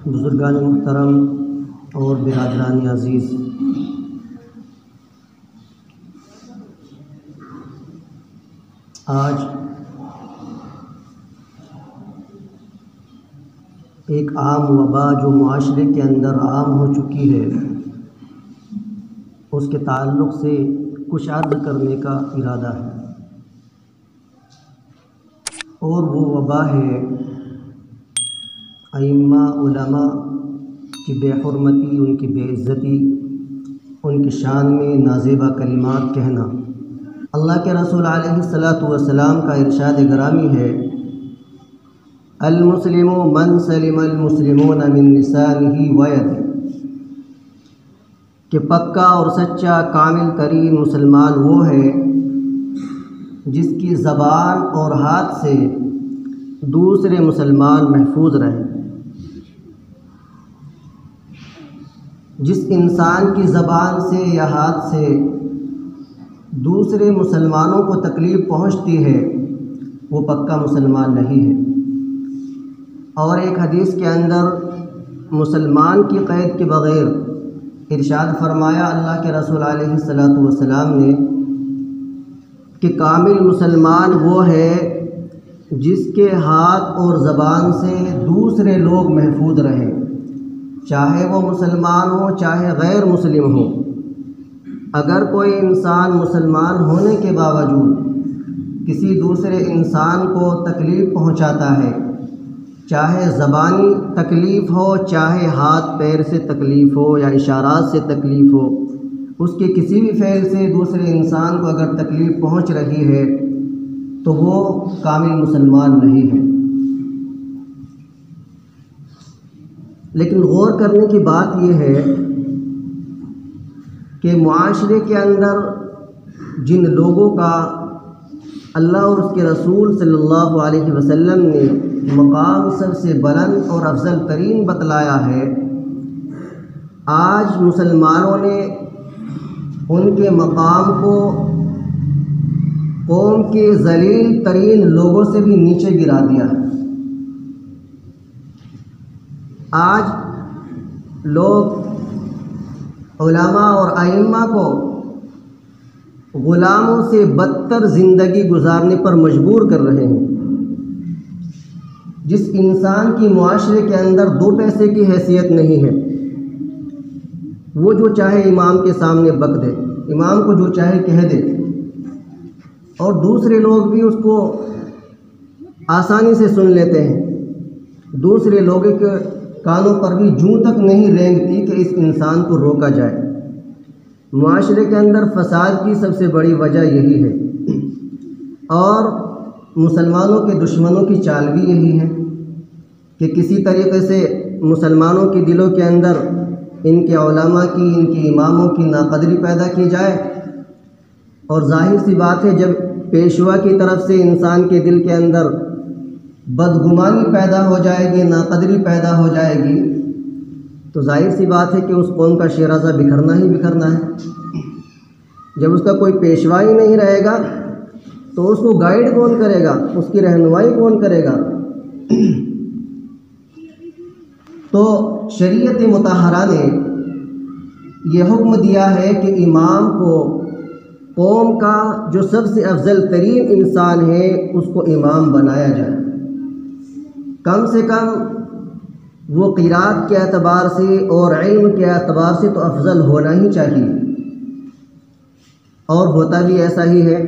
बुज़ुर्गान मुहतरम और बिरादरान अज़ीज़, आज एक आम वबा जो मुआशरे के अंदर आम हो चुकी है, उसके ताल्लुक़ से कुछ अर्ज़ करने का इरादा है। और वो वबा है अइम्मा उलमा की बेहुरमती, उनकी बेइज़्ज़ती, उनकी शान में नाज़ेबा कलिमात कहना। अल्लाह के रसूल अलैहिस्सलातु वस्सलाम का इरशाद गिरामी है, अल मुस्लिमु मन सलिमल मुस्लिमून मिन लिसानिही व यदिही, कि पक्का और सच्चा कामिल तरीन मुसलमान वो है जिसकी ज़बान और हाथ से दूसरे मुसलमान महफूज रहें। जिस इंसान की ज़बान से या हाथ से दूसरे मुसलमानों को तकलीफ़ पहुंचती है वो पक्का मुसलमान नहीं है। और एक हदीस के अंदर मुसलमान की क़ैद के बग़ैर इरशाद फरमाया अल्लाह के रसूल अलैहिस्सलातु वस्सलाम ने कि कामिल मुसलमान वो है जिसके हाथ और ज़बान से दूसरे लोग महफूज रहें, चाहे वो मुसलमान हो चाहे गैर मुस्लिम हो। अगर कोई इंसान मुसलमान होने के बावजूद किसी दूसरे इंसान को तकलीफ़ पहुंचाता है, चाहे ज़बानी तकलीफ़ हो चाहे हाथ पैर से तकलीफ़ हो या इशारात से तकलीफ़ हो, उसके किसी भी फ़ेल से दूसरे इंसान को अगर तकलीफ़ पहुंच रही है तो वो कामिल मुसलमान नहीं है। लेकिन गौर करने की बात यह है कि मुआशरे के अंदर जिन लोगों का अल्लाह और उसके रसूल सल्लल्लाहु अलैहि वसल्लम ने मकाम सबसे बुलंद और अफजल तरीन बतलाया है, आज मुसलमानों ने उनके मकाम को कौम के ज़लील तरीन लोगों से भी नीचे गिरा दिया है। आज लोग उलमा और अइम्मा को ग़ुलामों से बदतर ज़िंदगी गुजारने पर मजबूर कर रहे हैं। जिस इंसान की मुआशरे के अंदर दो पैसे की हैसियत नहीं है, वो जो चाहे इमाम के सामने बक दे, इमाम को जो चाहे कह दे, और दूसरे लोग भी उसको आसानी से सुन लेते हैं। दूसरे लोगों के कानों पर भी जूं तक नहीं रेंगती कि इस इंसान को रोका जाए। मुआशरे के अंदर फ़साद की सबसे बड़ी वजह यही है, और मुसलमानों के दुश्मनों की चाल भी यही है कि किसी तरीक़े से मुसलमानों के दिलों के अंदर इनके उलमा की, इनके इमामों की नाक़दरी पैदा की जाए। और ज़ाहिर सी बात है, जब पेशवा की तरफ से इंसान के दिल के अंदर बदगुमानी पैदा हो जाएगी, नाक़दरी पैदा हो जाएगी, तो ज़ाहिर सी बात है कि उस कौम का शराज़ा बिखरना ही बिखरना है। जब उसका कोई पेशवा ही नहीं रहेगा तो उसको गाइड कौन करेगा, उसकी रहनुमाई कौन करेगा। तो शरीयत मुतहरा ने यह हुक्म दिया है कि इमाम को कौम का जो सबसे अफजल तरीन इंसान है उसको इमाम बनाया जाए। कम से कम वो क़िरात के एतबार से और इल्म के एतबार से तो अफजल होना ही चाहिए। और होता भी ऐसा ही है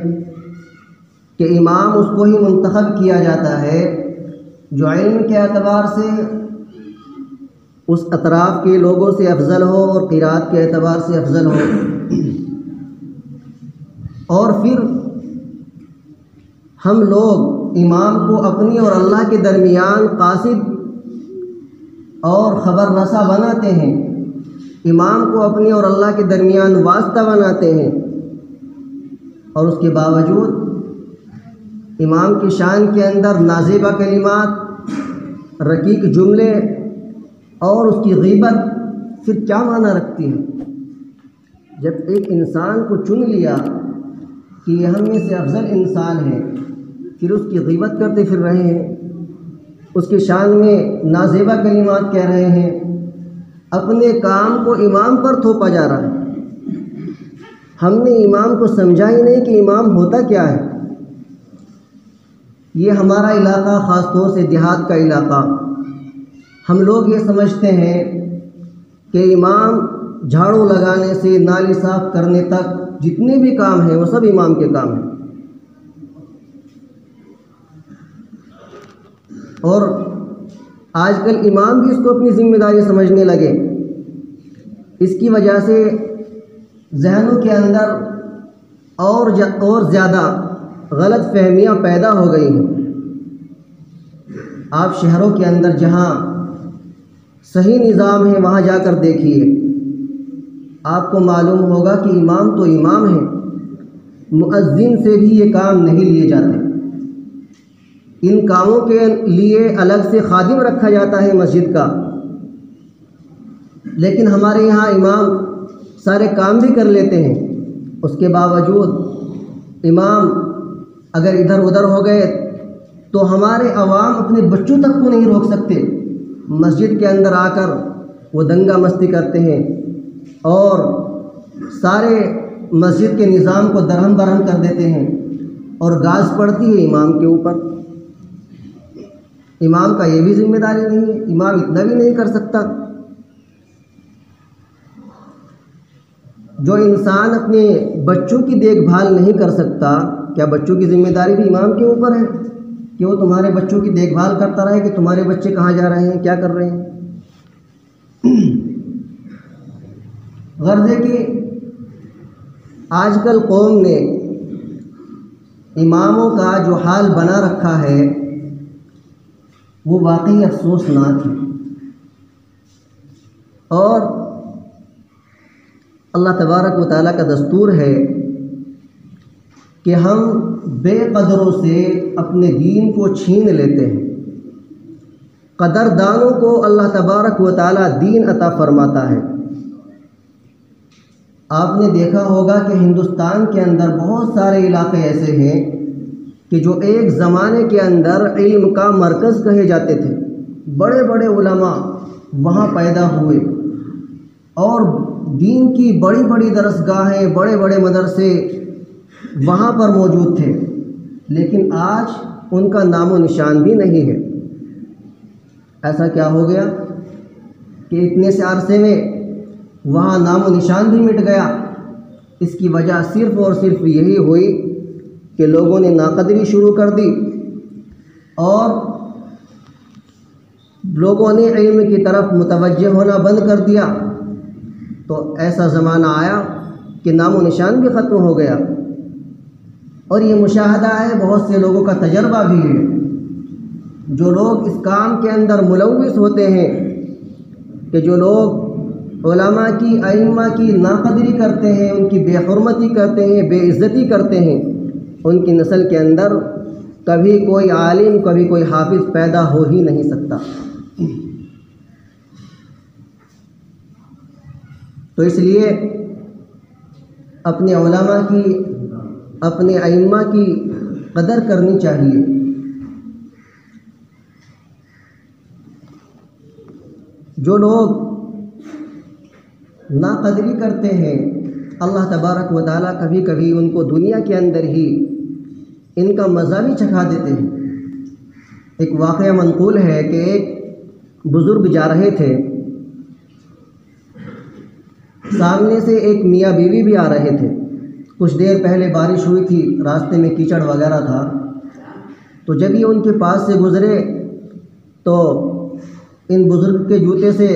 कि इमाम उसको ही मुंतखब किया जाता है जो इल्म के एतबार से उस अतराफ़ के लोगों से अफजल हो और क़िरात के एतबार से अफजल हो। और फिर हम लोग इमाम को अपनी और अल्लाह के दरमियान कासिद और ख़बर रसा बनाते हैं, इमाम को अपनी और अल्लाह के दरमियान वास्ता बनाते हैं, और उसके बावजूद इमाम की शान के अंदर नाज़ेबा कलिमात, रकीक जुमले और उसकी ग़ीबत फिर क्या माना रखती है। जब एक इंसान को चुन लिया कि यह हम में से अफजल इंसान है, फिर उसकी ग़ीबत करते फिर रहे हैं, उसकी शान में नाज़ेबा कलिमात कह रहे हैं, अपने काम को इमाम पर थोपा जा रहा है। हमने इमाम को समझा ही नहीं कि इमाम होता क्या है। ये हमारा इलाका, ख़ास तौर से देहात का इलाका, हम लोग ये समझते हैं कि इमाम झाड़ू लगाने से नाली साफ़ करने तक जितने भी काम हैं वो सब इमाम के काम हैं। और आजकल इमाम भी इसको अपनी ज़िम्मेदारी समझने लगे। इसकी वजह से ज़हनों के अंदर और ज़्यादा गलत फहमियाँ पैदा हो गई हैं। आप शहरों के अंदर जहाँ सही निज़ाम है वहाँ जाकर देखिए, आपको मालूम होगा कि इमाम तो इमाम है, मुअज्जिन से भी ये काम नहीं लिए जाते। इन कामों के लिए अलग से खादिम रखा जाता है मस्जिद का, लेकिन हमारे यहाँ इमाम सारे काम भी कर लेते हैं। उसके बावजूद इमाम अगर इधर उधर हो गए तो हमारे अवाम अपने बच्चों तक को नहीं रोक सकते। मस्जिद के अंदर आकर वो दंगा मस्ती करते हैं और सारे मस्जिद के निज़ाम को दरहम बरहम कर देते हैं और गाज पड़ती है इमाम के ऊपर। इमाम का ये भी जिम्मेदारी नहीं है, इमाम इतना भी नहीं कर सकता। जो इंसान अपने बच्चों की देखभाल नहीं कर सकता, क्या बच्चों की जिम्मेदारी भी इमाम के ऊपर है कि वो तुम्हारे बच्चों की देखभाल करता रहे कि तुम्हारे बच्चे कहाँ जा रहे हैं, क्या कर रहे हैं। गर्ज़ है कि आजकल कौम ने इमामों का जो हाल बना रखा है वो वाकई अफसोसनाक है। और अल्लाह तबारक व तआला का दस्तूर है कि हम बेकदरों से अपने दीन को छीन लेते हैं। कदरदानों को अल्लाह तबारक व तआला दीन अता फरमाता है। आपने देखा होगा कि हिंदुस्तान के अंदर बहुत सारे इलाके ऐसे हैं कि जो एक ज़माने के अंदर इल्म का मरकज़ कहे जाते थे। बड़े बड़े उलमा वहाँ पैदा हुए और दीन की बड़ी बड़ी दरसगाहें, बड़े बड़े मदरसे वहाँ पर मौजूद थे, लेकिन आज उनका नामो निशान भी नहीं है। ऐसा क्या हो गया कि इतने से अरसे में वहाँ नामो निशान भी मिट गया। इसकी वजह सिर्फ़ और सिर्फ यही हुई कि लोगों ने नाकदरी शुरू कर दी और लोगों ने इल्म की तरफ मुतवज्जह होना बंद कर दिया। तो ऐसा ज़माना आया कि नामो निशान भी ख़त्म हो गया। और ये मुशाहदा है, बहुत से लोगों का तजर्बा भी है। जो लोग इस काम के अंदर मुलव्विस होते हैं कि जो लोग उलमा की, अइम्मा की नाक़दरी करते हैं, उनकी बेहुरमती करते हैं, बेइज्जती करते हैं, उनकी नस्ल के अंदर कभी कोई आलिम, कभी कोई हाफिज़ पैदा हो ही नहीं सकता। तो इसलिए अपने उलमा की, अपने अइम्मा की कदर करनी चाहिए। जो लोग नाक़दरी करते हैं, अल्लाह तबारक व तआला कभी कभी उनको दुनिया के अंदर ही इनका मज़ा भी चखा देते हैं। एक वाक़या मनक़ूल है कि एक बुज़ुर्ग जा रहे थे, सामने से एक मियाँ बीवी भी आ रहे थे। कुछ देर पहले बारिश हुई थी, रास्ते में कीचड़ वगैरह था। तो जब ये उनके पास से गुज़रे तो इन बुज़ुर्ग के जूते से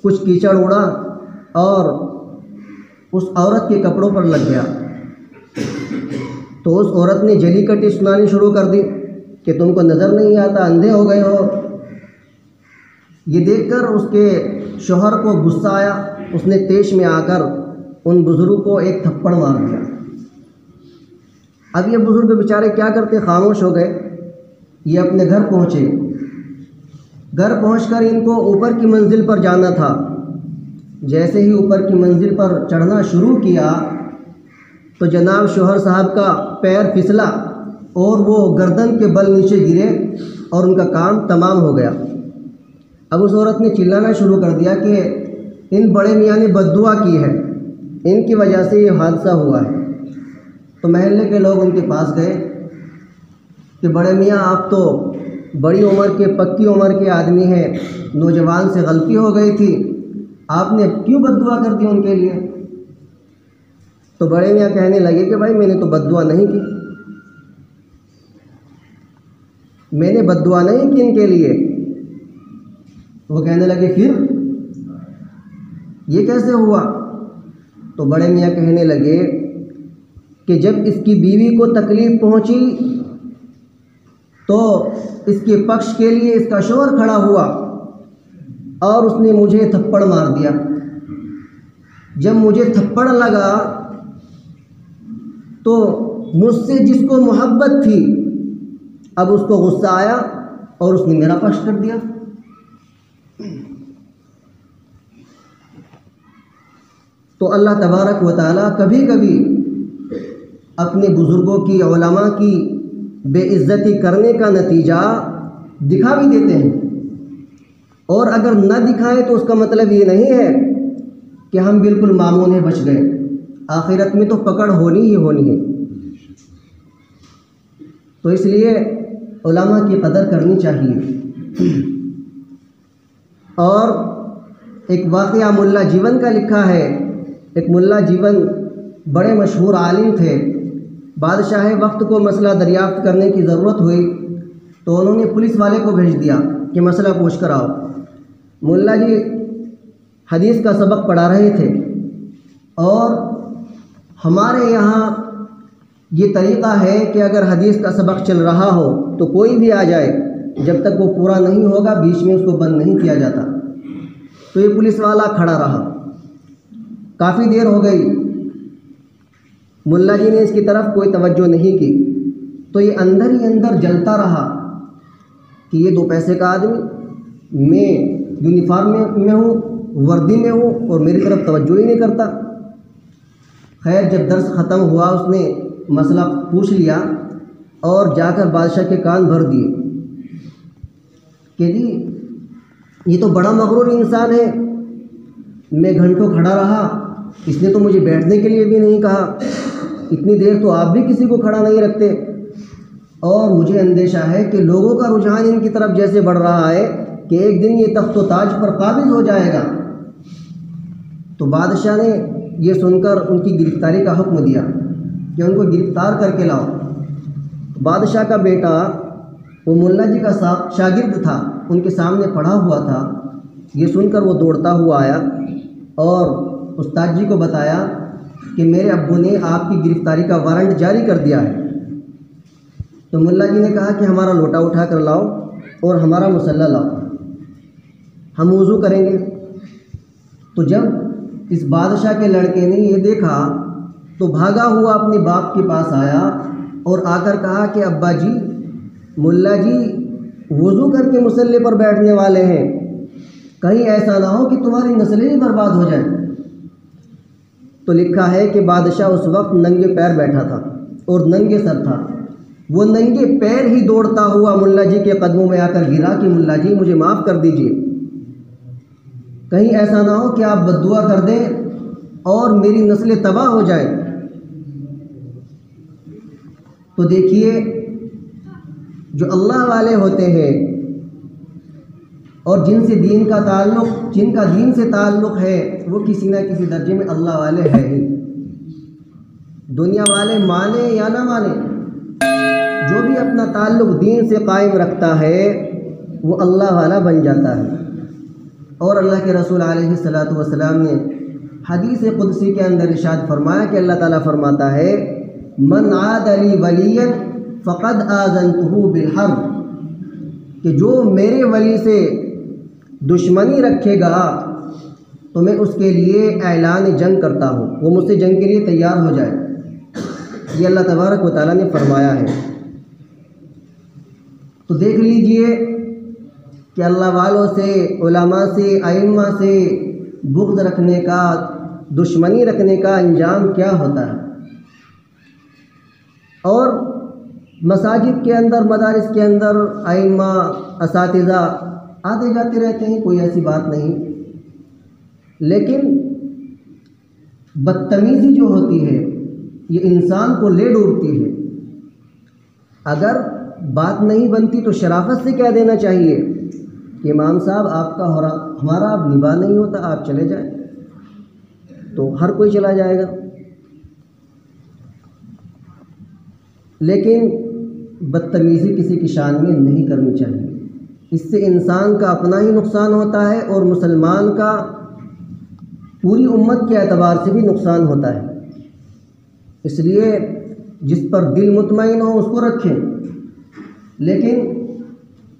कुछ कीचड़ उड़ा और उस औरत के कपड़ों पर लग गया। तो उस औरत ने जली कटी सुनानी शुरू कर दी कि तुमको नज़र नहीं आता, अंधे हो गए हो। ये देखकर उसके शौहर को गुस्सा आया। उसने तेश में आकर उन बुज़ुर्ग को एक थप्पड़ मार दिया। अब ये बुज़ुर्ग बेचारे क्या करते, खामोश हो गए। ये अपने घर पहुँचे। घर पहुंचकर इनको ऊपर की मंजिल पर जाना था। जैसे ही ऊपर की मंजिल पर चढ़ना शुरू किया तो जनाब शौहर साहब का पैर फिसला और वो गर्दन के बल नीचे गिरे और उनका काम तमाम हो गया। अब उस औरत ने चिल्लाना शुरू कर दिया कि इन बड़े मियाँ ने बद्दुआ की है, इनकी वजह से ये हादसा हुआ है। तो महल्ले के लोग उनके पास गए कि बड़े मियाँ, आप तो बड़ी उम्र के, पक्की उम्र के आदमी हैं, नौजवान से गलती हो गई थी, आपने क्यों बद्दुआ कर दी उनके लिए? तो बड़े मियाँ कहने लगे कि भाई मैंने तो बद्दुआ नहीं की, मैंने बद्दुआ नहीं की इनके लिए। वो कहने लगे फिर ये कैसे हुआ? तो बड़े मियाँ कहने लगे कि जब इसकी बीवी को तकलीफ़ पहुंची तो इसके पक्ष के लिए इसका शौहर खड़ा हुआ और उसने मुझे थप्पड़ मार दिया। जब मुझे थप्पड़ लगा तो मुझसे जिसको मोहब्बत थी अब उसको गुस्सा आया और उसने मेरा पक्ष कर दिया। तो अल्लाह तबारक व तआला कभी कभी अपने बुज़ुर्गों की, उलमा की बेइज्जती करने का नतीजा दिखा भी देते हैं, और अगर न दिखाएं तो उसका मतलब ये नहीं है कि हम बिल्कुल मामूने बच गए। आखिरत में तो पकड़ होनी ही होनी है। तो इसलिए उलमा की कदर करनी चाहिए। और एक वाक़या मुल्ला जीवन का लिखा है। एक मुल्ला जीवन बड़े मशहूर आलिम थे। बादशाह वक्त को मसला दरियाफ्त करने की ज़रूरत हुई तो उन्होंने पुलिस वाले को भेज दिया कि मसला पूछ कर आओ। मुल्ला जी हदीस का सबक पढ़ा रहे थे, और हमारे यहाँ ये तरीक़ा है कि अगर हदीस का सबक चल रहा हो तो कोई भी आ जाए, जब तक वो पूरा नहीं होगा बीच में उसको बंद नहीं किया जाता। तो ये पुलिस वाला खड़ा रहा, काफ़ी देर हो गई, मुल्ला जी ने इसकी तरफ कोई तवज्जो नहीं की। तो ये अंदर ही अंदर जलता रहा कि ये 2 पैसे का आदमी, मैं यूनिफॉर्म में हूँ, वर्दी में हूँ, और मेरी तरफ तवज्जो ही नहीं करता। खैर जब दर्स ख़त्म हुआ उसने मसला पूछ लिया और जाकर बादशाह के कान भर दिए कि जी ये तो बड़ा मगरूर इंसान है, मैं घंटों खड़ा रहा, इसने तो मुझे बैठने के लिए भी नहीं कहा, इतनी देर तो आप भी किसी को खड़ा नहीं रखते, और मुझे अंदेशा है कि लोगों का रुझान इनकी तरफ जैसे बढ़ रहा है कि एक दिन ये तख्त व ताज पर काबिज हो जाएगा। तो बादशाह ने ये सुनकर उनकी गिरफ्तारी का हुक्म दिया कि उनको गिरफ्तार करके लाओ। बादशाह का बेटा वो मुल्ला जी का शागिर्द था, उनके सामने पढ़ा हुआ था। ये सुनकर वो दौड़ता हुआ आया और उस्ताद जी को बताया कि मेरे अब्बू ने आपकी गिरफ्तारी का वारंट जारी कर दिया है। तो मुल्ला जी ने कहा कि हमारा लोटा उठा कर लाओ और हमारा मुसल्ला लाओ, हम वज़ू करेंगे। तो जब इस बादशाह के लड़के ने ये देखा तो भागा हुआ अपने बाप के पास आया और आकर कहा कि अब्बा जी, मुल्ला जी वज़ू करके मुसल्ले पर बैठने वाले हैं, कहीं ऐसा ना हो कि तुम्हारी नस्लें ही बर्बाद हो जाए। तो लिखा है कि बादशाह उस वक्त नंगे पैर बैठा था और नंगे सर था। वो नंगे पैर ही दौड़ता हुआ मुल्ला जी के कदमों में आकर गिरा कि मुल्ला जी मुझे माफ़ कर दीजिए, कहीं ऐसा ना हो कि आप बद्दुआ कर दें और मेरी नस्लें तबाह हो जाए। तो देखिए जो अल्लाह वाले होते हैं और जिनसे दीन का ताल्लुक़, जिनका दीन से ताल्लुक़ है, वो किसी न किसी दर्जे में अल्लाह वाले हैं ही। दुनिया वाले माने या ना माने, जो भी अपना ताल्लुक़ दीन से कायम रखता है वो अल्लाह वाला बन जाता है। और अल्लाह के रसूल अलैहिस्सलातु वस्सलाम ने हदीस कुदसी के अंदर इरशाद फरमाया कि अल्लाह ताला फरमाता है, मन आद अली वलियन फ़क़द आज़नतुहु बिल हर्ब, कि जो मेरे वली से दुश्मनी रखेगा तो मैं उसके लिए ऐलान जंग करता हूँ, वो मुझसे जंग के लिए तैयार हो जाए। ये अल्लाह तबारक व तआला ने फरमाया है। तो देख लीजिए कि अल्लाह वालों से, उलमा से, अइम्मा से बुग़्ज़ रखने का, दुश्मनी रखने का अंजाम क्या होता है। और मसाजिद के अंदर, मदारिस के अंदर आइम्मा, असातिज़ा आते जाते रहते हैं, कोई ऐसी बात नहीं। लेकिन बदतमीज़ी जो होती है ये इंसान को ले डूबती है। अगर बात नहीं बनती तो शराफत से कह देना चाहिए कि इमाम साहब आपका हमारा अब निभा नहीं होता, आप चले जाएं, तो हर कोई चला जाएगा। लेकिन बदतमीज़ी किसी की शान में नहीं करनी चाहिए। इससे इंसान का अपना ही नुकसान होता है और मुसलमान का पूरी उम्मत के एतबार से भी नुकसान होता है। इसलिए जिस पर दिल मुतमईन हो उसको रखें, लेकिन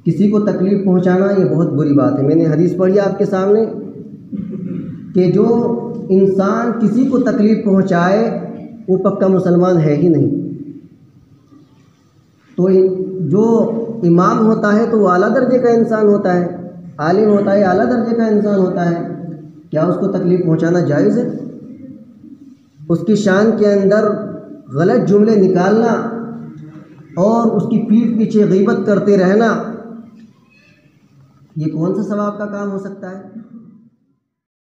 किसी को तकलीफ़ पहुंचाना ये बहुत बुरी बात है। मैंने हदीस पढ़ी आपके सामने कि जो इंसान किसी को तकलीफ़ पहुंचाए वो पक्का मुसलमान है ही नहीं। तो जो इमाम होता है तो वो आला दर्जे का इंसान होता है, आलिम होता है आला दर्जे का इंसान होता है, क्या उसको तकलीफ़ पहुंचाना जायज़ है? उसकी शान के अंदर गलत जुमले निकालना और उसकी पीठ पीछे गीबत करते रहना, ये कौन सा सवाब का काम हो सकता है?